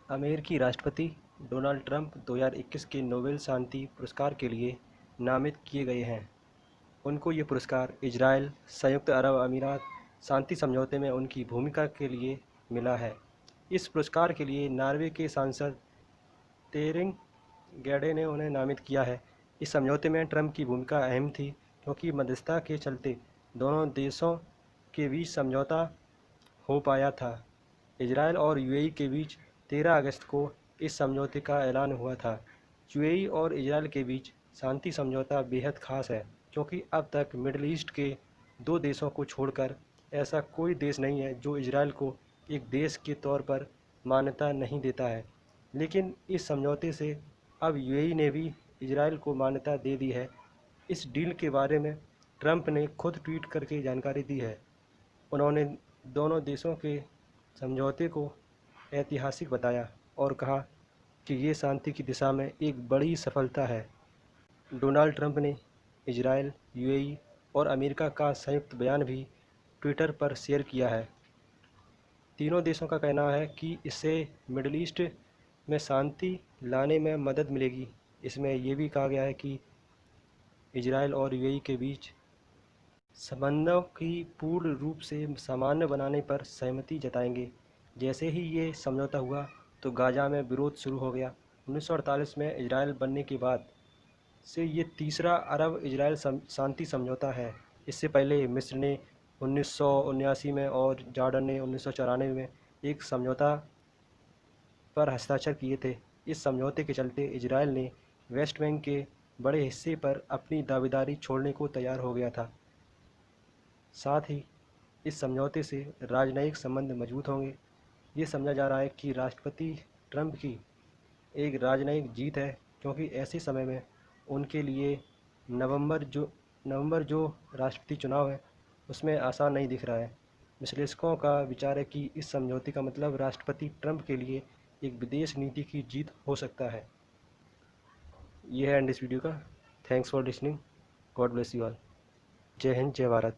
अमेरिकी राष्ट्रपति Donald Trump 2021 के नोबेल शांति पुरस्कार के लिए नामित किए गए हैं। उनको ये पुरस्कार इजरायल संयुक्त अरब अमीरात शांति समझौते में उनकी भूमिका के लिए मिला है। इस पुरस्कार के लिए नॉर्वे के सांसद तेरिंग गैडे ने उन्हें नामित किया है। इस समझौते में ट्रंप की भूमिका अहम थी क्योंकि मध्यस्थता के चलते दोनों देशों के बीच समझौता हो पाया था। इजरायल और यूएई के बीच 13 अगस्त को इस समझौते का ऐलान हुआ था। यूएई और इजरायल के बीच शांति समझौता बेहद खास है क्योंकि अब तक मिडिल ईस्ट के दो देशों को छोड़कर ऐसा कोई देश नहीं है जो इजरायल को एक देश के तौर पर मान्यता नहीं देता है। लेकिन इस समझौते से अब यूएई ने भी इजरायल को मान्यता दे दी है। इस डील के बारे में ट्रंप ने खुद ट्वीट करके जानकारी दी है। उन्होंने दोनों देशों के समझौते को ऐतिहासिक बताया और कहा कि ये शांति की दिशा में एक बड़ी सफलता है। डोनाल्ड ट्रंप ने इजरायल, यूएई और अमेरिका का संयुक्त बयान भी ट्विटर पर शेयर किया है। तीनों देशों का कहना है कि इससे मिडिल ईस्ट में शांति लाने में मदद मिलेगी। इसमें यह भी कहा गया है कि इजरायल और यूएई के बीच संबंधों की पूर्ण रूप से सामान्य बनाने पर सहमति जताएंगे। जैसे ही ये समझौता हुआ तो गाज़ा में विरोध शुरू हो गया। 1948 में इजरायल बनने के बाद से ये तीसरा अरब इजरायल शांति समझौता है। इससे पहले मिस्र ने 1979 में और जॉर्डन ने 1994 में एक समझौता पर हस्ताक्षर किए थे। इस समझौते के चलते इजरायल ने वेस्ट बैंक के बड़े हिस्से पर अपनी दावेदारी छोड़ने को तैयार हो गया था। साथ ही इस समझौते से राजनयिक संबंध मजबूत होंगे। ये समझा जा रहा है कि राष्ट्रपति ट्रंप की एक राजनयिक जीत है क्योंकि ऐसे समय में उनके लिए नवंबर जो राष्ट्रपति चुनाव है उसमें आसान नहीं दिख रहा है। विश्लेषकों का विचार है कि इस समझौते का मतलब राष्ट्रपति ट्रंप के लिए एक विदेश नीति की जीत हो सकता है। ये है एंड इस वीडियो का। Thanks for listening. God bless you all. जय हिंद, जय भारत।